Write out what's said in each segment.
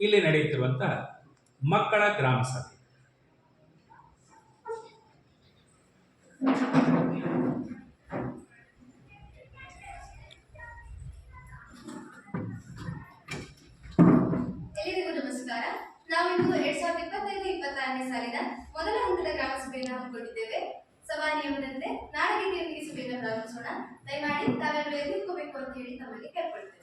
ಇಲ್ಲಿ ನಡೆಯುತ್ತಿರುವಂಥ ಮಕ್ಕಳ ಗ್ರಾಮ ಸಭೆ. ಎಲ್ಲರಿಗೂ ನಮಸ್ಕಾರ. ನಾವಿಂದು 2025-26ನೇ ಸಾಲಿನ ಮೊದಲ ಹಂತದ ಗ್ರಾಮ ಸಭೆಯನ್ನು ಹಮ್ಮಿಕೊಂಡಿದ್ದೇವೆ. ಸಭಾ ನಿಯಮದಂತೆ ನಾಡಗೀತೆಯೊಂದಿಗೆ ಸಭೆಯನ್ನು ಪ್ರಾರಂಭಿಸೋಣ. ದಯಮಾಡಿ ತಾವೆಲ್ಲರೂ ಎದುರ್ಕೋಬೇಕು ಅಂತ ಹೇಳಿ ತಮ್ಮಲ್ಲಿ ಕೇಳ್ಕೊಳ್ತೇವೆ.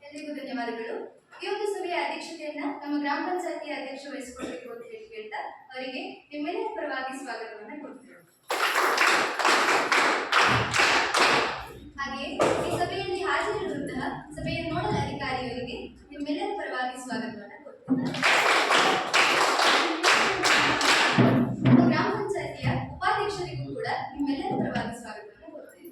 ಎಲ್ಲರಿಗೂ ಧನ್ಯವಾದಗಳು. ಈ ಒಂದು ಸಭೆಯ ಅಧ್ಯಕ್ಷತೆಯನ್ನ ನಮ್ಮ ಗ್ರಾಮ ಪಂಚಾಯತಿ ಅಧ್ಯಕ್ಷ ವಹಿಸಿಕೊಳ್ಬೇಕು ಅಂತ ಹೇಳಿ ಕೇಳ್ತಾ ಅವರಿಗೆ ನಿಮ್ಮೆಲ್ಲರ ಪರವಾಗಿ ಸ್ವಾಗತವನ್ನ ಕೊಡ್ತೇವೆ. ಹಾಗೆ ಈ ಸಭೆಯಲ್ಲಿ ಹಾಜರಿರುವಂತಹ ಸಭೆಯ ನೋಡಲ್ ಅಧಿಕಾರಿಯವರಿಗೆ ನಿಮ್ಮೆಲ್ಲರ ಪರವಾಗಿ ಸ್ವಾಗತವನ್ನ ಕೊಡ್ತೇವೆ. ಗ್ರಾಮ ಪಂಚಾಯತಿಯ ಉಪಾಧ್ಯಕ್ಷರಿಗೂ ಕೂಡ ನಿಮ್ಮೆಲ್ಲರ ಪರವಾಗಿ ಸ್ವಾಗತವನ್ನ ಕೊಡ್ತೇವೆ.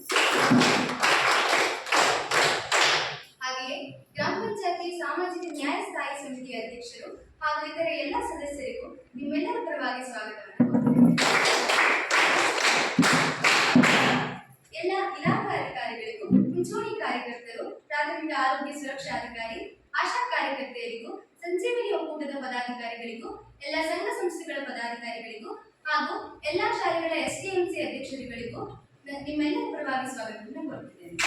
ಹಾಗೆಯೇ ಗ್ರಾಮ ಪಂಚಾಯತಿ ಸಾಮಾಜಿಕ ನ್ಯಾಯ ಸ್ಥಾಯಿ ಸಮಿತಿಯ ಅಧ್ಯಕ್ಷರು ಹಾಗೂ ಇತರ ಎಲ್ಲ ಸದಸ್ಯರಿಗೂ ನಿಮ್ಮೆಲ್ಲರ ಪರವಾಗಿ ಸ್ವಾಗತವನ್ನು ಕೊಡ್ತೇವೆ. ಎಲ್ಲ ಇಲಾಖಾ ಅಧಿಕಾರಿಗಳಿಗೂ, ಮುಂಚೂಣಿ ಕಾರ್ಯಕರ್ತರು, ಪ್ರಾಥಮಿಕ ಆರೋಗ್ಯ ಸುರಕ್ಷಾಧಿಕಾರಿ, ಆಶಾ ಕಾರ್ಯಕರ್ತೆಯರಿಗೂ, ಸಂಜೀವಿನಿ ಒಕ್ಕೂಟದ ಪದಾಧಿಕಾರಿಗಳಿಗೂ, ಎಲ್ಲ ಸಂಘ ಸಂಸ್ಥೆಗಳ ಪದಾಧಿಕಾರಿಗಳಿಗೂ ಹಾಗೂ ಎಲ್ಲ ಶಾಲೆಗಳ STMC ಅಧ್ಯಕ್ಷರುಗಳಿಗೂ ನಿಮ್ಮೆಲ್ಲರ ಪರವಾಗಿ ಸ್ವಾಗತವನ್ನು ಕೊಡ್ತಿದ್ದೇನೆ.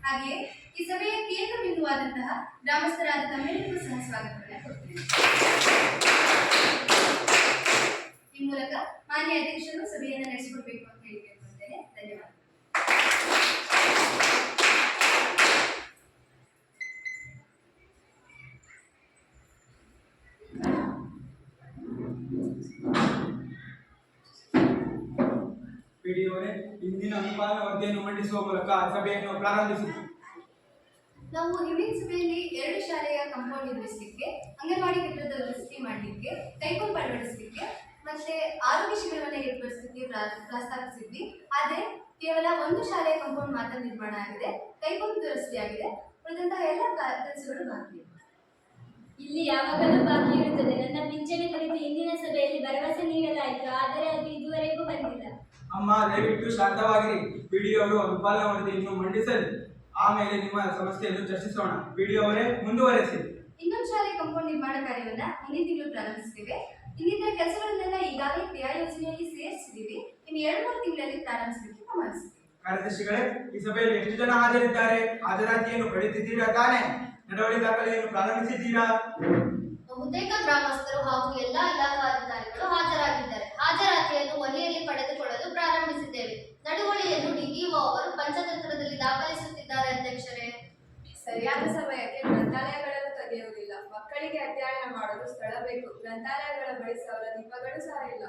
ಹಾಗೆಯೇ ಈ ಸಭೆಯ ಕೇಂದ್ರ ಬಿಂದುವಾದಂತಹ ಗ್ರಾಮಸ್ಥರಾದ ತಮ್ಮೆಲ್ಲರಿಗೂ ಸಹ ಸ್ವಾಗತವನ್ನು ಕೊಡ್ತೇನೆ. ಈ ಮೂಲಕ ಮಾನ್ಯ ಅಧ್ಯಕ್ಷರು ಸಭೆಯನ್ನು ನಡೆಸಿಕೊಡ್ಬೇಕು ಅಂತ ಹೇಳಿ ಕೇಳ್ಕೊಳ್ತೇನೆ. ಧನ್ಯವಾದ. ಪಿಡಿಒರೇ, ಇಂದಿನ ಅನುಪಾಲನಾ ವರದಿಯನ್ನು ಮಂಡಿಸುವ ಮೂಲಕ ಸಭೆಯನ್ನು ಪ್ರಾರಂಭಿಸಿತು. ನಾವು ಹಿಂದಿನ ಸಭೆಯಲ್ಲಿ 2 ಶಾಲೆಯ ಕಾಂಪೌಂಡ್ ನಿರ್ಮಿಸಲಿಕ್ಕೆ, ಅಂಗನವಾಡಿ ಕಟ್ಟಡ ದುರಸ್ತಿ ಮಾಡಲಿಕ್ಕೆ, ಕೈಕೊಂಬ್ ಅಳವಡಿಸಲಿಕ್ಕೆ ಮತ್ತೆ ಆರೋಗ್ಯ ಶಿಬಿರವನ್ನು ಏರ್ಪಡಿಸಲಿಕ್ಕೆ ಪ್ರಸ್ತಾಪಿಸಿದ್ವಿ. ಆದರೆ ಕೇವಲ 1 ಶಾಲೆಯ ಕಾಂಪೌಂಡ್ ಮಾತ್ರ ನಿರ್ಮಾಣ ಆಗಿದೆ, ಕೈಕೊಂಬ್ ದುರಸ್ತಿ ಆಗಿದೆ. ಉಳಿದಂತಹ ಎಲ್ಲ ಕೆಲಸಗಳು ಬಾಕಿ ಇದೆ. ಇಲ್ಲಿ ಯಾವಾಗಲೂ ಬಾಕಿ ಇರುತ್ತದೆ. ನನ್ನ ಪಿಂಚಣಿ ಕುರಿತು ಇಂದಿನ ಸಭೆಯಲ್ಲಿ ಭರವಸೆ ನೀಡಲಾಯಿತು, ಆದರೆ ಅದು ಇದುವರೆಗೂ ಬಂದಿಲ್ಲ. ಅಮ್ಮ, ದಯವಿಟ್ಟು ಶಾಂತವಾಗಿರಿ. ಪಿಡಿಒ ಅವರು ಅನುಪಾಲನಾ ವರದಿಯನ್ನು ಮಂಡಿಸಲಿ, ಆಮೇಲೆ ನಿಮ್ಮ ಸಮಸ್ಯೆಯನ್ನು ಚರ್ಚಿಸೋಣ. ಪಿಡಿಒ ಅವರೇ, ಮುಂದುವರೆಸಿ. ಇನ್ನೊಂದು ಶಾಲೆ ಕಾಂಪೌಂಡ್ ನಿರ್ಮಾಣ ಕಾರ್ಯವನ್ನ ಮುಂದಿನ ತಿಂಗಳು ಪ್ರಾರಂಭಿಸುತ್ತೇವೆ. ಇನ್ನಿತರ ಕೆಲಸಗಳನ್ನೆಲ್ಲ ಈಗಾಗಲೇ ಕ್ರಿಯಾ ಯೋಜನೆಯಲ್ಲಿ ಸೇರಿಸಿದ್ದೀವಿ. ಇನ್ನು 2-3 ತಿಂಗಳಲ್ಲಿ ಪ್ರಾರಂಭಿಸಲಿಕ್ಕೆ ಗಮನಿಸುತ್ತೇವೆ. ಕಾರ್ಯದರ್ಶಿಗಳೇ, ಈ ಸಭೆಯಲ್ಲಿ ಎಷ್ಟು ಜನ ಹಾಜರಿದ್ದಾರೆ? ಹಾಜರಾತಿಯನ್ನು ಪಡೆದಿದ್ದೀರಾ ತಾನೇ? ನಡವಳಿ ದಾಖಲೆಯನ್ನು ಪ್ರಾರಂಭಿಸಿದ್ದೀರಾ? ಬಹುತೇಕ ಗ್ರಾಮಸ್ಥರು ಹಾಗೂ ಎಲ್ಲ ಇಲಾಖಾ ಅಧಿಕಾರಿಗಳು ಹಾಜರಾಗಿದ್ದಾರೆ. ಹಾಜರಾತಿಯನ್ನು ಒಲೆಯಲ್ಲಿ ಪಡೆದುಕೊಳ್ಳಲು ಪ್ರಾರಂಭಿಸಿದ್ದೇವೆ. ನಡುವಳಿಯನ್ನು DEO ಅವರು ಪಂಚತಂತ್ರದಲ್ಲಿ ದಾಖಲಿಸುತ್ತಿದ್ದಾರೆ. ಅಧ್ಯಕ್ಷರೇ, ಸರಿಯಾದ ಸಮಯಕ್ಕೆ ಗ್ರಂಥಾಲಯಗಳನ್ನು ತೆರೆಯುವುದಿಲ್ಲ. ಮಕ್ಕಳಿಗೆ ಅಧ್ಯಯನ ಮಾಡಲು ಸ್ಥಳ ಬೇಕು. ಗ್ರಂಥಾಲಯಗಳ ಬಳಿ ಸೌಲಭ್ಯಗಳು ಸಹ ಇಲ್ಲ.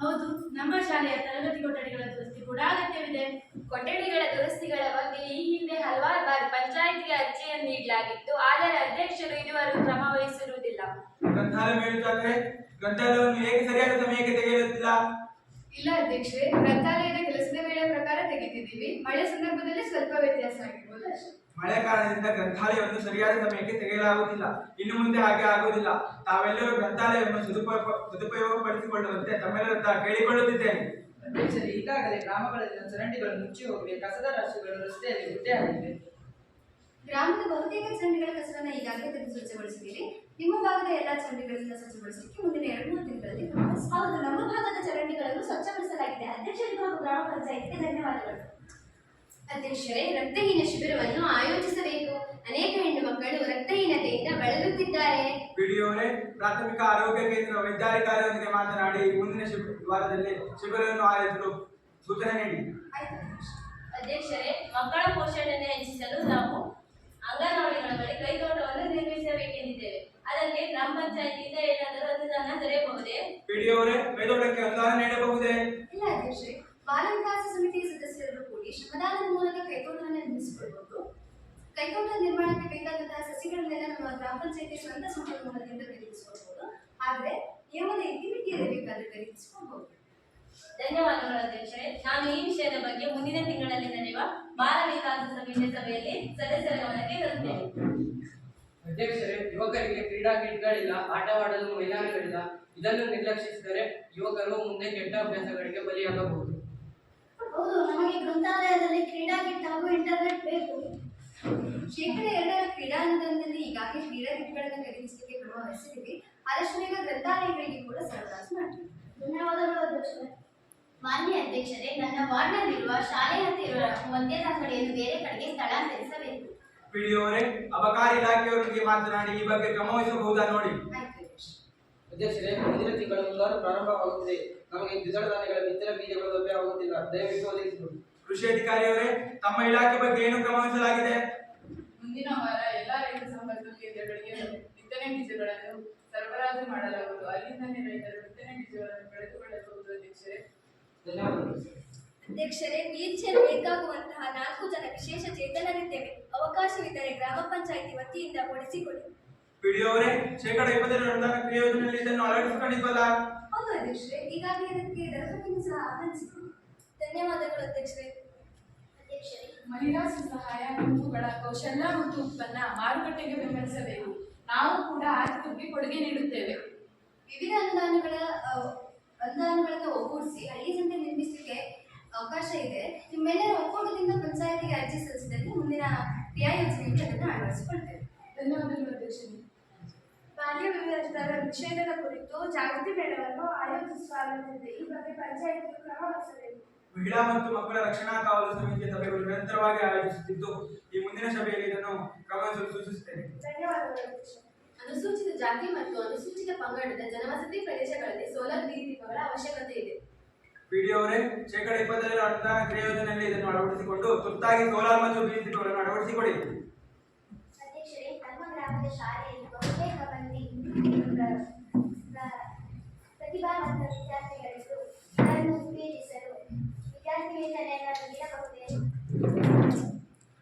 ಹೌದು, ನಮ್ಮ ಶಾಲೆಯ ತರಗತಿ ಕೊಠಡಿಗಳ ದುರಸ್ತಿ ಕೂಡ ಅಗತ್ಯವಿದೆ. ಕೊಠಡಿಗಳ ದುರಸ್ತಿಗಳ ಬಗ್ಗೆ ಈ ಹಿಂದೆ ಹಲವಾರು ಬಾರಿ ಪಂಚಾಯಿತಿಗೆ ಅರ್ಜಿಯನ್ನು ನೀಡಲಾಗಿತ್ತು, ಆದರೆ ಅಧ್ಯಕ್ಷರು ಇದುವರೆಗೂ ಕ್ರಮ ವಹಿಸಿರುವುದಿಲ್ಲ. ಗ್ರಂಥಾಲಯ ಮೇಲ್ವಿಚಾರಕರೇ, ಗ್ರಂಥಾಲಯವನ್ನು ಏಕೆ ಸರಿಯಾದ ಸಮಯಕ್ಕೆ ತೆಗೆಯುತ್ತಿಲ್ಲ? ಇಲ್ಲ ಅಧ್ಯಕ್ಷರೇ, ಗ್ರಂಥಾಲಯದ ಕೆಲಸದ ವೇಳೆ ಪ್ರಕಾರ ತೆಗೆದಿದ್ದೀವಿ. ಮಳೆ ಸಂದರ್ಭದಲ್ಲಿ ಸ್ವಲ್ಪ ವ್ಯತ್ಯಾಸ ಆಗಿರ್ಬೋದು ಅಷ್ಟೇ. ಮಳೆ ಕಾರಣದಿಂದ ಗ್ರಂಥಾಲಯವನ್ನು ಸರಿಯಾದ ಸಮಯಕ್ಕೆ ತೆಗೆಯಲಾಗುವುದಿಲ್ಲ. ಇನ್ನು ಮುಂದೆ ಹಾಗೆ ಆಗುವುದಿಲ್ಲ. ತಾವೆಲ್ಲರೂ ಗ್ರಂಥಾಲಯವನ್ನು ಸದುಪಯೋಗಪಡಿಸಿಕೊಳ್ಳುವಂತೆ ತಮ್ಮೆಲ್ಲರ ಹತ್ರ ಕೇಳಿಕೊಳ್ಳುತ್ತಿದ್ದೇನೆ. ಅಧ್ಯಕ್ಷರೇ, ಈಗಾಗಲೇ ಗ್ರಾಮಗಳಲ್ಲಿನ ಚರಂಡಿಗಳು ಮುಚ್ಚಿ ಹೋಗಿವೆ, ಕಸದ ರಾಶಿಗಳು ರಸ್ತೆಯಲ್ಲಿ ಗುಡ್ಡೆ ಆಗಿವೆ. ಗ್ರಾಮದ ಬಹುತೇಕ ಚರಂಡಿಗಳ ಕಸರನ್ನ ಈಗಾಗಲೇ ತೆಗೆದು ಸ್ವಚ್ಛಗೊಳಿಸಿದ್ದೀರಿ. ನಿಮ್ಮ ಭಾಗದ ಎಲ್ಲಾ ಚರಂಡಿಗಳನ್ನ ಸ್ವಚ್ಛಗೊಳಿಸಲಿಕ್ಕೆ ಮುಂದಿನ 2-3 ದಿನಗಳಲ್ಲಿ ಕ್ರಮ ವಹಿಸಿ. ಹೌದು, ನಮ್ಮ ಭಾಗದ ಚರಂಡಿಗಳನ್ನು ಸ್ವಚ್ಛಗೊಳಿಸಲಾಗಿದೆ. ಅಧ್ಯಕ್ಷರಿಗೂ ಹಾಗೂ ಗ್ರಾಮ ಪಂಚಾಯತ್ಗೆ ಧನ್ಯವಾದಗಳು. ಅಧ್ಯಕ್ಷರೇ, ರಕ್ತಹೀನ ಶಿಬಿರವನ್ನು ಆಯೋಜಿಸಬೇಕು. ಅನೇಕ ಹೆಣ್ಣು ಮಕ್ಕಳು ರಕ್ತಹೀನತೆಯಿಂದ ಬಳಲುತ್ತಿದ್ದಾರೆ. ಪಿಡಿಒರೇ, ಪ್ರಾಥಮಿಕ ಆರೋಗ್ಯ ಕೇಂದ್ರ ವೈದ್ಯಾಧಿಕಾರಿಯೊಂದಿಗೆ ಮಾತನಾಡಿ ಮುಂದಿನ ವಾರದಲ್ಲಿ ಶಿಬಿರವನ್ನು ಆಯೋಜಿಸಲು ಸೂಚನೆ ನೀಡಿ. ಆಯ್ತು ಅಧ್ಯಕ್ಷರೇ. ಅಧ್ಯಕ್ಷರೇ, ಮಕ್ಕಳ ಪೋಷಣೆಯನ್ನು ಹೆಚ್ಚಿಸಲು ನಾವು ಅಂಗನವಾಡಿಗಳ ಬಳಿ ಕೈತೋಟವನ್ನು ನಿರ್ಮಿಸಬೇಕೆಂದಿದ್ದೇವೆ. ಅದಕ್ಕೆ ಗ್ರಾಮ ಪಂಚಾಯತಿಯಿಂದ ಏನಾದರೂ ಅನುದಾನ ದೊರೆಯಬಹುದೇ? ಪಿಡಿಒರೇ, ಕೈತೋಟಕ್ಕೆ ಅನುದಾನ ನೀಡಬಹುದೇ? ಇಲ್ಲ ಅಧ್ಯಕ್ಷರೇ, ಬಾಲ ವಿಕಾಸ ಸಮಿತಿಯ ಸದಸ್ಯರು ಕೂಡಿ ಶ್ರಮದಾನದ ಮೂಲಕ ಕೈತೋಟವನ್ನು ನಿರ್ಮಿಸಿಕೊಳ್ಳಬಹುದು. ಕೈತೋಟ ನಿರ್ಮಾಣಕ್ಕೆ ಬೇಕಾದಂತಹ ಸಸಿಗಳನ್ನೆಲ್ಲ ನಮ್ಮ ಗ್ರಾಮ ಪಂಚಾಯತಿ ಸ್ವಂತ ಸಂಪನ್ಮೂಲದಿಂದ ಖರೀದಿಸಿಕೊಳ್ಳಬಹುದು. ಆದರೆ ನಿಯಮದ ಇತಿಮಿತಿಯಲ್ಲಿ ಬೇಕಾದ್ರೆ ಖರೀದಿಸಿಕೊಳ್ಳಬಹುದು. ಧನ್ಯವಾದಗಳು ಅಧ್ಯಕ್ಷರೇ. ನಾನು ಈ ವಿಷಯದ ಬಗ್ಗೆ ಮುಂದಿನ ತಿಂಗಳಲ್ಲಿ ನಡೆಯುವ ಬಾಲ ವಿಕಾಸ ಸಮಿತಿ ಸಭೆಯಲ್ಲಿ ಸದಸ್ಯರ ಗಮನಕ್ಕೆ ತರುತ್ತೇನೆ. ಅಧ್ಯಕ್ಷರೇ, ಯುವಕರಿಗೆ ಕ್ರೀಡಾ ಕಿಟ್ಗಳಿಲ್ಲ, ಆಟವಾಡಲು ಮೈದಾನಗಳಿಲ್ಲ. ಇದನ್ನು ನಿರ್ಲಕ್ಷಿಸಿದರೆ ಯುವಕರು ಮುಂದೆ ಕೆಟ್ಟ ಅಭ್ಯಾಸಗಳಿಗೆ ಬಲಿಯಾಗಬಹುದು. ಹೌದು, ನಮಗೆ ಗ್ರಂಥಾಲಯದಲ್ಲಿ ಕ್ರೀಡಾ ಕಿಟ್ ಹಾಗೂ ಇಂಟರ್ನೆಟ್ ಬೇಕು. ಶೇಕಡ 2ರ ಕ್ರೀಡಾ ಅನುದಾನದಲ್ಲಿ ಈಗಾಗಲೇ ಕ್ರೀಡಾ ಕಿಟ್ಗಳನ್ನು ಖರೀದಿಸಲಿಕ್ಕೆ ಕ್ರಮ ವಹಿಸಿದ್ದೀವಿ. ಆದಷ್ಟು ಬೇಗ ಗ್ರಂಥಾಲಯಗಳಿಗೆ ಕೂಡ ಸರಬರಾಜು ಮಾಡ್ತೀವಿ. ಧನ್ಯವಾದಗಳು ಅಧ್ಯಕ್ಷರೇ. ಮಾನ್ಯ ಅಧ್ಯಕ್ಷರೇ, ನನ್ನ ವಾರ್ಡ್ನಲ್ಲಿರುವ ಶಾಲೆ ಹತ್ತಿರ ಮದ್ಯದ ಅಂಗಡಿಯನ್ನು ಬೇರೆ ಕಡೆಗೆ ಸ್ಥಳಾಂತರಿಸಬೇಕು. ಪಿಡಿಒರೇ, ಅಬಕಾರಿ ಇಲಾಖೆಯವರೊಂದಿಗೆ ಮಾತನಾಡಿ ಈ ಬಗ್ಗೆ ಕ್ರಮ ವಹಿಸಬಹುದಾ ನೋಡಿ. ಆಯ್ತು ಅಧ್ಯಕ್ಷರೇ. ಅಧ್ಯಕ್ಷರೇ, ಮುಂದಿನ ತಿಂಗಳು ಮುಂಗಾರು ಪ್ರಾರಂಭವಾಗುತ್ತದೆ. ನಮಗೆ ದ್ವಿದಳ ಧಾನ್ಯಗಳ ಬಿತ್ತನೆ ಬೀಜಗಳು ಲಭ್ಯವಾಗುತ್ತಿಲ್ಲ, ದಯವಿಟ್ಟು ಒದಗಿಸಿಕೊಡಿ. ಕೃಷಿ ಅಧಿಕಾರಿಯವರೇ, ತಮ್ಮ ಇಲಾಖೆ ಬಗ್ಗೆ ಏನು ಕ್ರಮ ವಹಿಸಲಾಗಿದೆ? ಮುಂದಿನ ವಾರ ಎಲ್ಲಾ ರೈತ ಸಂಪರ್ಕ ಕೇಂದ್ರಗಳಿಗೆ ಬಿತ್ತನೆ ಬೀಜಗಳನ್ನು ಸರಬರಾಜು ಮಾಡಲಾಗುವುದು. ಅಲ್ಲಿಂದಲೇ ರೈತರು ಬಿತ್ತನೆ ಬೀಜಗಳನ್ನು ಪಡೆದುಕೊಳ್ಳಬಹುದು. ಅಧ್ಯಕ್ಷರೇ, ಧನ್ಯವಾದಗಳು. ಅಧ್ಯಕ್ಷರೇ, ವೀಲ್ ಚೇರ್ ಬೇಕಾಗುವಂತಹ 4 ಜನ ವಿಶೇಷ ಚೇತನರಿದ್ದೇವೆ. ಅವಕಾಶವಿದ್ದರೆ ಗ್ರಾಮ ಪಂಚಾಯಿತಿ ವತಿಯಿಂದ ಕೊಡಿಸಿಕೊಡಿ. ಪಿಡಿಒರೇ, ಶೇಕಡ 20ರ ಅನುದಾನ ಕ್ರಿಯೋಜನೆಯಲ್ಲಿ ಇದನ್ನು ಅಳವಡಿಸಿಕೊಂಡಿದ್ವಲ್ಲ? ಹೌದು ಅಧ್ಯಕ್ಷರೇ, ಈಗಾಗಲೇ ಇದಕ್ಕೆ ದರಪಟ್ಟಿಯನ್ನು ಸಹ ಆಹ್ವಾನಿಸಿದ್ದೀವಿ. ಧನ್ಯವಾದಗಳು ಅಧ್ಯಕ್ಷರೇ. ಅಧ್ಯಕ್ಷರೇ, ಮಹಿಳಾ ಸ್ವಸಹಾಯ ಗುಂಪುಗಳ ಕೌಶಲ್ಯ ಮತ್ತು ಉತ್ಪನ್ನ ಮಾರುಕಟ್ಟೆಗೆ ಬೆಂಬಲಿಸಬೇಕು. ನಾವು ಕೂಡ ಆರ್ಥಿಕತೆಗೆ ಕೊಡುಗೆ ನೀಡುತ್ತೇವೆ. ವಿವಿಧ ಅನುದಾನಗಳನ್ನು ಒಗ್ಗೂಡಿಸಿ ಹಳ್ಳಿ ಸಂತೆ ನಿರ್ಮಿಸಲಿಕ್ಕೆ ಅವಕಾಶ ಇದೆ. ನಿಮ್ಮೆಲ್ಲರ ಒಕ್ಕೂಟದಿಂದ ಪಂಚಾಯತಿಗೆ ಅರ್ಜಿ ಸಲ್ಲಿಸಿದಲ್ಲಿ ಮುಂದಿನ ಕ್ರಿಯಾ ಯೋಜನೆಗೆ ಅದನ್ನು ಅಳವಡಿಸಿಕೊಳ್ತೇವೆ. ಧನ್ಯವಾದಗಳು ಅಧ್ಯಕ್ಷರೇ. ಬಾಲ್ಯ ವಿವಾಹದ ನಿಷೇಧದ ಕುರಿತು ಜಾಗೃತಿ ಮೇಳವನ್ನು ಆಯೋಜಿಸಲಾಗುತ್ತಿದೆ. ಈ ಬಗ್ಗೆ ಪಂಚಾಯತ್ ಕ್ರಮ ವಹಿಸಬೇಕು. ಮಹಿಳಾ ಮತ್ತು ಮಕ್ಕಳ ರಕ್ಷಣಾ ಕಾವಲು ಸಮಿತಿಯ ಸಭೆಗಳು ನಿರಂತರವಾಗಿ ಆಯೋಜಿಸುತ್ತಿದ್ದು, ಈ ಮುಂದಿನ ಸಭೆಯಲ್ಲಿ ಇದನ್ನು ಕ್ರಮ ವಹಿಸಲು ಸೂಚಿಸುತ್ತೇನೆ. ಧನ್ಯವಾದಗಳು ಅಧ್ಯಕ್ಷರೇ. ಅನುಸೂಚಿತ ಜಾತಿ ಮತ್ತು ಅನುಸೂಚಿತ ಪಂಗಡದ ಜನವಸತಿ ಪ್ರದೇಶಗಳಲ್ಲಿ ಸೋಲಾರ್ ಬೀದಿ ದೀಪಗಳ ಅವಶ್ಯಕತೆ ಇದೆ. ಪಿಡಿಒರೇ, ಶೇಕಡ 20ರ ಅನುದಾನ ಕ್ರಿಯೋಜನೆಯಲ್ಲಿ ಇದನ್ನು ಅಳವಡಿಸಿಕೊಂಡು ತುರ್ತಾಗಿ ಸೋಲಾರ್ ಮತ್ತು ಬೀದಿ ದೀಪಗಳನ್ನು ಅಳವಡಿಸಿಕೊಡಿ. ಅಧ್ಯಕ್ಷರೇ, ನಮ್ಮ ಗ್ರಾಮದ ಶಾಲೆಯಲ್ಲಿ ಬಹುತೇಕ ಮಂದಿ ಪ್ರತಿಭಾವಂತ ವಿದ್ಯಾರ್ಥಿಗಳಿದ್ದು ಇದನ್ನು ಉತ್ತೇಜಿಸಲು ವಿದ್ಯಾರ್ಥಿ ವೇತನೆಯನ್ನು ನೀಡಬಹುದೇ?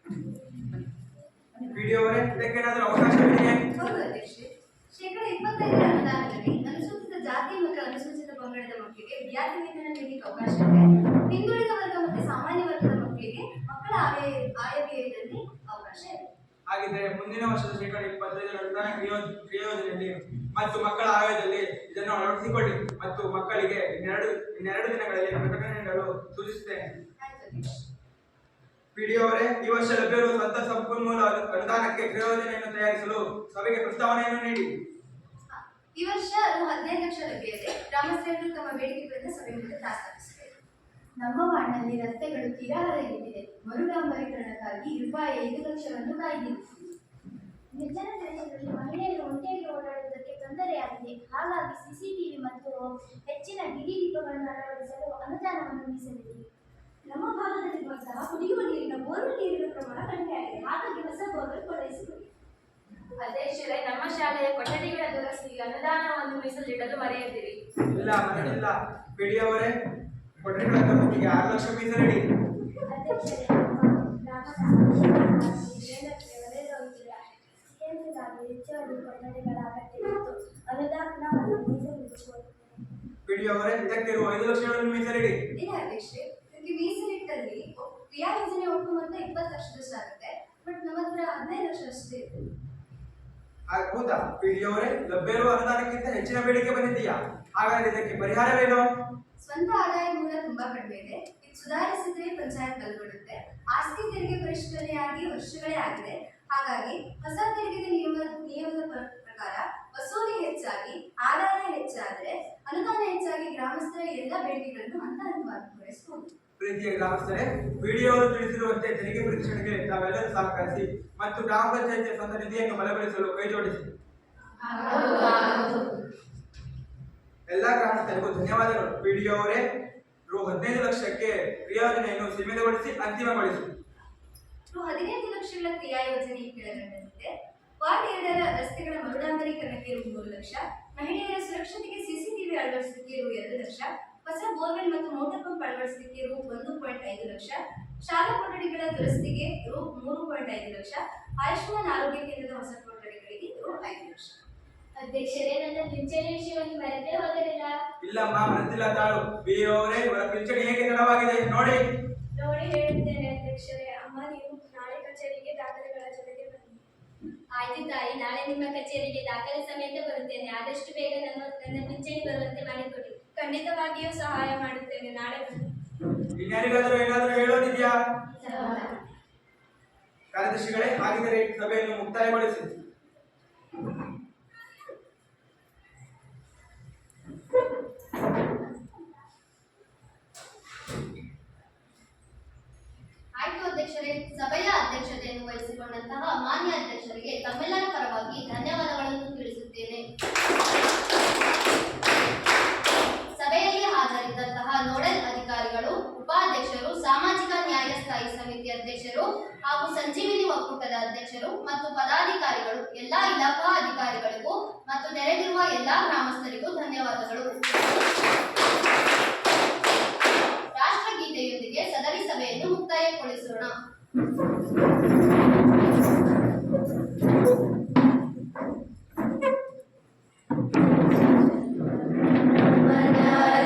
ಪಿಡಿಒರೇ, ಇದಕ್ಕೇನಾದರೂ ಅವಕಾಶವಿದೆಯೇ? ಹೌದು ಅಧ್ಯಕ್ಷರೇ, ಶೇಕಡ 25ರ ಅನುದಾನದಲ್ಲಿ ಅನುಸೂಚಿತ ಜಾತಿ ಮತ್ತು ಅನುಸೂಚಿತ ಪಂಗಡದ ಮಕ್ಕಳಿಗೆ ವಿದ್ಯಾರ್ಥಿ ವೇತನ ನೀಡಲಿಕ್ಕೆ ಅವಕಾಶ ಇದೆ. ಹಿಂದುಳಿದ ವರ್ಗ ಮತ್ತು ಸಾಮಾನ್ಯ ವರ್ಗದ ಮಕ್ಕಳಿಗೆ ಮಕ್ಕಳ ಆಯವ್ಯಯದಲ್ಲಿ ಅವಕಾಶ ಇದೆ. ಹಾಗಿದ್ದರೆ ಮುಂದಿನ ವರ್ಷದ ಶೇಕಡ 25ರ ಅನುದಾನ ಕ್ರಿಯೋಜನೆಯಲ್ಲಿ ಮತ್ತು ಮಕ್ಕಳ ಆಯೋಗದಲ್ಲಿ ಇದನ್ನು ಅಳವಡಿಸಿಕೊಳ್ಳಿ ಮತ್ತು ಮಕ್ಕಳಿಗೆ ಇನ್ನೆರಡು ದಿನಗಳಲ್ಲಿ ಪ್ರಕಟಣೆ ನೀಡಲು ಸೂಚಿಸುತ್ತೇನೆ. ಆಯ್ತು ಅಧ್ಯಕ್ಷರೇ. ಪಿಡಿಒರೇ, ಈ ವರ್ಷ ಲಭ್ಯವಿರುವ ಸ್ವಂತ ಸಂಪನ್ಮೂಲ ಅನುದಾನಕ್ಕೆ ಕ್ರಿಯೋಜನೆಯನ್ನು ತಯಾರಿಸಲು ಸಭೆಗೆ ಪ್ರಸ್ತಾವನೆಯನ್ನು ನೀಡಿ. ಈ ವರ್ಷ ಅದು 15 ಲಕ್ಷ ಲಭ್ಯ ಇದೆ. ಗ್ರಾಮಸ್ಥರು ತಮ್ಮ ಬೇಡಿಕೆಗಳನ್ನು ಸಭೆ ಮುಂದೆ ಪ್ರಸ್ತಾಪಿಸಬೇಕು. ನಮ್ಮ ವಾರ್ಡ್ನಲ್ಲಿ ರಸ್ತೆಗಳು ತೀರಾ ಹದಗೆಟ್ಟಿದೆ. ಮರುಡಾಂಬರೀಕರಣಕ್ಕಾಗಿ ರೂಪಾಯಿ 5 ಲಕ್ಷವನ್ನು ಕಾಯ್ದಿರಿಸಿ. ನಿರ್ಜನ ಪ್ರದೇಶದಲ್ಲಿ ಮಹಿಳೆಯರು ಒಂಟಿಯಾಗಿ ಓಡಾಡುವುದಕ್ಕೆ ತೊಂದರೆಯಾಗಿದೆ. ಹಾಗಾಗಿ ಸಿಸಿಟಿವಿ ಮತ್ತು ಹೆಚ್ಚಿನ ಬೀದಿ ದೀಪಗಳನ್ನು ಅಳವಡಿಸಲು ಅನುದಾನವನ್ನು ಮೀಸಲಿಡಿ. ನಮ್ಮ ಭಾಗದಲ್ಲಿರುವಂತಹ ಕುಡಿಯುವ ನೀರಿನ ಬೋರ್ವೆಲ್ ನೀರಿನ ಪ್ರಮಾಣ ಕಡಿಮೆಯಾಗಿದೆ. ಹಾಗಾಗಿ ಹೊಸ ಬೋರ್ವೆಲ್ ಕೊಡೈಸಿಕೊಡಿ. ಅಧ್ಯಕ್ಷರೇ, ನಮ್ಮ ಶಾಲೆಯ ಕೊಠಡಿಗಳ ದುರಸ್ತಿಗೆ ಅನುದಾನವನ್ನು ಮೀಸಲಿಡಲು ಮರೆಯದಿರಿ. ಇಲ್ಲ, ಪಿಡಿ ಅವರೇ, ಕೊಠಡಿಗಳ ಅಭಿವೃದ್ಧಿಗೆ 6 ಲಕ್ಷ ಮೀಸಲಿಡಿ. ಅಧ್ಯಕ್ಷರೇ, ನಮ್ಮ ಗ್ರಾಮ ಸಾಮಾಜಿಕ ಶ್ರೇಣಕ್ಕೆ ಒಳ್ಳೆಯದಾಗುತ್ತಿಲ್ಲ. ಶಿಕ್ಷಣಕ್ಕಾಗಿ ಹೆಚ್ಚುವರಿ ಕೊಠಡಿಗಳ ಅಗತ್ಯವಿತ್ತು. ಅನುದಾನವನ್ನು ಮೀಸಲಿರಿಸಿಕೊಳ್ಳುತ್ತೇನೆ. ಪಿಡಿ ಅವರೇ, ಇದಕ್ಕಿರುವ 5 ಲಕ್ಷಗಳನ್ನು ಮೀಸಲಿಡಿ. ಇಲ್ಲ ಅಧ್ಯಕ್ಷೆ, ಇದಕ್ಕೆ ಮೀಸಲಿಟ್ಟಲ್ಲಿ ಕ್ರಿಯಾ ಯೋಜನೆ ಒಟ್ಟು ಮೊತ್ತ 20 ಲಕ್ಷದಷ್ಟು ಆಗುತ್ತೆ. ಬಟ್ ನಮ್ಮ ಹತ್ರ 15 ಲಕ್ಷ ಅಷ್ಟೇ ಇದೆ. ಹೌದಾ? ಪಿಡಿ ಅವರೇ, ಲಭ್ಯವಿರುವ ಅನುದಾನಕ್ಕಿಂತ ಹೆಚ್ಚಿನ ಬೇಡಿಕೆ ಬಂದಿದೆಯಾ? ಹಾಗಾದರೆ ಇದಕ್ಕೆ ಪರಿಹಾರವೇನು? ಸ್ವಂತ ಆದಾಯ ಮೂಲ ತುಂಬಾ ಕಡಿಮೆ ಇದೆ. ಇದು ಸುಧಾರಿಸಿದ್ರೆ ಪಂಚಾಯತ್ ಬಲಗೊಳ್ಳುತ್ತೆ. ಆಸ್ತಿ ತೆರಿಗೆ ಪರಿಷ್ಕರಣೆಯಾಗಿ ವರ್ಷಗಳೇ ಆಗಿದೆ. ಹಾಗಾಗಿ ಹೊಸ ತೆರಿಗೆ ನಿಯಮದ ಪ್ರಕಾರ ವಸೂಲಿ ಹೆಚ್ಚಾಗಿ ಆದಾಯ ಹೆಚ್ಚಾದ್ರೆ ಅನುದಾನ ಹೆಚ್ಚಾಗಿ ಗ್ರಾಮಸ್ಥರ ಎಲ್ಲ ಬೇಡಿಕೆಗಳನ್ನು ಹಂತವಾಗಿ ಪೂರೈಸಬಹುದು. ಪ್ರೀತಿಯ ಗ್ರಾಮಸ್ಥರೇ, ಪಿಡಿ ಅವರು ತಿಳಿಸಿರುವಂತೆ ತೆರಿಗೆ ಪರಿಷ್ಕರಣೆಗೆ ತಾವೆಲ್ಲರೂ ಸಹಕರಿಸಿ ಮತ್ತು ಗ್ರಾಮ ಪಂಚಾಯತಿಯ ಸ್ವಂತ ನಿಧಿಯನ್ನು ಬಲಗೊಳಿಸಲು ಕೈ ಜೋಡಿಸಿ. ಎಲ್ಲ ಗ್ರಾಮಸ್ಥರಿಗೂ ಧನ್ಯವಾದಗಳು. ಪಿಡಿ ಅವರೇ, ರು 15 ಲಕ್ಷಕ್ಕೆ ಕ್ರಿಯಾ ಯೋಜನೆಯನ್ನು ಸೀಮಿತಗೊಳಿಸಿ ಅಂತಿಮಗೊಳಿಸಿ. ರು 15 ಲಕ್ಷಗಳ ಕ್ರಿಯಾ ಯೋಜನೆ ಕೆಳಗಂಡಂತೆ ವಾರ್ಡ್ 2ರ ರಸ್ತೆಗಳ ಮರುಡಾಂಬರೀಕರಣಕ್ಕೆ ರು 3 ಲಕ್ಷ, ಮಹಿಳೆಯರ ಸುರಕ್ಷತೆಗೆ ಸಿಸಿಟಿವಿ ಅಳವಡಿಸಲಿಕ್ಕೆ ರು 2 ಲಕ್ಷ, ಹೊಸ ಬೋರ್ವೆಲ್ ಮತ್ತು ಮೋಟಾರ್ ಪಂಪ್ ಅಳವಡಿಸಲಿಕ್ಕೆ ರು 1.5 ಲಕ್ಷ, ಶಾಲಾ ಕೊಠಡಿಗಳ ದುರಸ್ತಿಗೆ ರು 3.5 ಲಕ್ಷ, ಆಯುಷ್ಮಾನ್ ಆರೋಗ್ಯ ಕೇಂದ್ರದ ಹೊಸ ಕೊಠಡಿಗಳಿಗೆ ರು 5 ಲಕ್ಷ. ಅಧ್ಯಕ್ಷರೇ, ನನ್ನ ಪಿಂಚಣಿ ವಿಷಯವನ್ನು ಮರೆತೇ ಹೋಗಲಿಲ್ಲ. ಇಲ್ಲಮ್ಮ, ಮರೆತಿಲ್ಲ ತಾಳು. ಬಿ ಅವರೇ, ಇವರ ಪಿಂಚಣಿ ಹೇಗೆ ತಡವಾಗಿದೆ ನೋಡಿ ಹೇಳುತ್ತೇನೆ ಅಧ್ಯಕ್ಷರೇ. ಅಮ್ಮ, ನೀವು ನಾಳೆ ಕಚೇರಿಗೆ ದಾಖಲೆಗಳ ಜೊತೆಗೆ ಬನ್ನಿ. ಆಯ್ತು ತಾಯಿ, ನಾಳೆ ನಿಮ್ಮ ಕಚೇರಿಗೆ ದಾಖಲೆ ಸಮೇತ ಬರುತ್ತೇನೆ. ಆದಷ್ಟು ಬೇಗ ನನ್ನ ಪಿಂಚಣಿ ಬರುವಂತೆ ಮಾಡಿಕೊಡಿ. ಖಂಡಿತವಾಗಿಯೂ ಸಹಾಯ ಮಾಡುತ್ತೇನೆ. ನಾಳೆ ಬನ್ನಿ. ಇನ್ಯಾರಿಗಾದರೂ ಏನಾದರೂ ಹೇಳೋದಿದೆಯಾ? ಕಾರ್ಯದರ್ಶಿಗಳೇ, ಹಾಗಿದ್ದರೆ ಸಭೆಯನ್ನು ಮುಕ್ತಾಯಗೊಳಿಸಿ. ಆಯ್ತು ಅಧ್ಯಕ್ಷರೇ, ಸಭೆಯ ಅಧ್ಯಕ್ಷತೆಯನ್ನು ವಹಿಸಿಕೊಂಡಂತಹ ಮಾನ್ಯ ಅಧ್ಯಕ್ಷರಿಗೆ ತಮ್ಮೆಲ್ಲರ ಪರವಾಗಿ ಧನ್ಯವಾದಗಳನ್ನು ತಿಳಿಸುತ್ತೇನೆ. ಸಭೆಯಲ್ಲಿ ಹಾಜರಿದ್ದಂತಹ ನೋಡಲ್ ಅಧಿಕಾರಿಗಳು, ಉಪಾಧ್ಯಕ್ಷರು, ಸಾಮಾಜಿಕ ನ್ಯಾಯ ಸ್ಥಾಯಿ ಸಮಿತಿ ಅಧ್ಯಕ್ಷರು ಹಾಗೂ ಸಂಜೀವಿನಿ ಒಕ್ಕೂಟದ ಅಧ್ಯಕ್ಷರು ಮತ್ತು ಪದಾಧಿಕಾರಿಗಳು, ಎಲ್ಲಾ ಇಲಾಖಾ ಅಧಿಕಾರಿಗಳಿಗೂ ಮತ್ತು ನೆರೆದಿರುವ ಎಲ್ಲಾ ಗ್ರಾಮಸ್ಥರಿಗೂ ಧನ್ಯವಾದಗಳು. ರಾಷ್ಟ್ರಗೀತೆಯೊಂದಿಗೆ ಸದರಿ ಸಭೆಯನ್ನು ಮುಕ್ತಾಯಗೊಳಿಸೋಣ.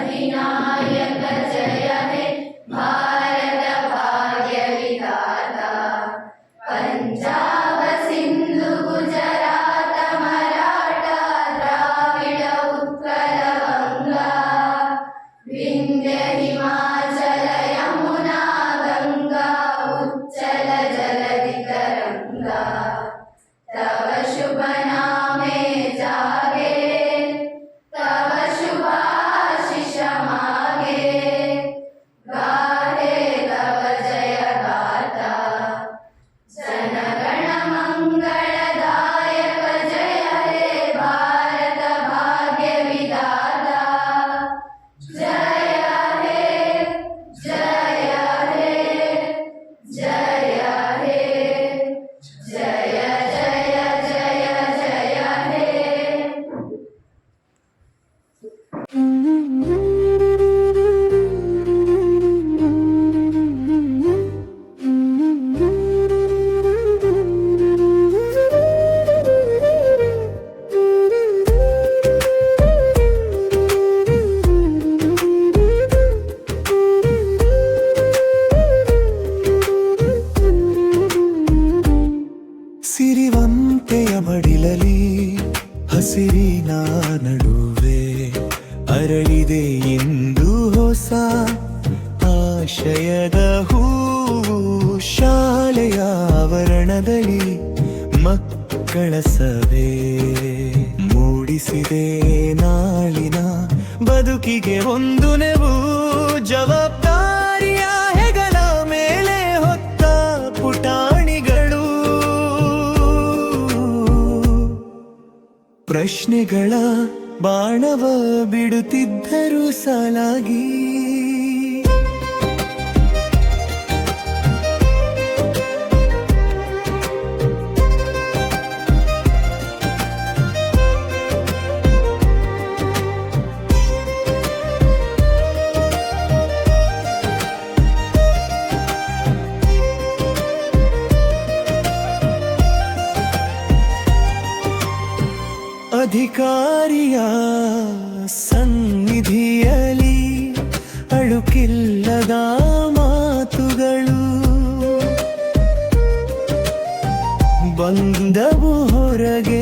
ವಿನಾಯಕ ಜಯ ಹೇ ಭಾರತ ಭಾಗ್ಯ ವಿಧಾತ, ಪಂಜಾಬ ಸಿಂಧು ಗುಜರಾತ ಮರಾಠ ದ್ರಾವಿಡ ಉತ್ಕಲ ಬಂಗ, ವಿಂಧ್ಯ ಹಿಮಾಚಲ ಯಮುನಾ ಗಂಗಾ ಉಚ್ಚಲ ಜಲಧಿ ತರಂಗ, ತವ ಶುಭ ನಾಮೆ ಜಾಗೆ, ತವ ಶುಭಾಶಿಷ ಮಾಗೆ, ಗಾಹೆ ತವ ಜಯ ಗಾಥಾ, ಜನಗಣ ಮಂಗಳದಾಯಕ ಜಯ ಹೇ ಭಾರತ ಭಾಗ್ಯ ವಿಧಾತ, ಜಯ ಹೇ ಜಯ ಹೇ ಜಯ ಹೇ ಜಯ ಜಯ ಜಯ ಜಯ ಹೇ. ಸಿರಿವಂತೆಯ ಮಡಿಲಲಿ ಹಸಿರಿನ ನಡುವೆ ಅರಳಿದೆ ಇಂದು ಹೊಸ ಆಶಯದ ಹೂವು. ಶಾಲೆಯ ಆವರಣದಲ್ಲಿ ಮಕ್ಕಳ ಸಭೆ ಮೂಡಿಸಿದೆ ನಾಳಿನ ಬದುಕಿಗೆ ಒಂದು ನೆವು. ಜವಾಬ್ದಾರಿಯ ಹೆಗಲ ಮೇಲೆ ಹೊತ್ತ ಪುಟಾಣಿಗಳು, ಪ್ರಶ್ನೆಗಳ ಬಾಣವ ಬಿಡುತ್ತಿದ್ದರು ಸಾಲಾಗಿ. ಅಧಿಕಾರಿಯ ಸನ್ನಿಧಿಯಲಿ ಅಳುಕಿಲ್ಲದ ಮಾತುಗಳು ಬಂದವು ಹೊರಗೆ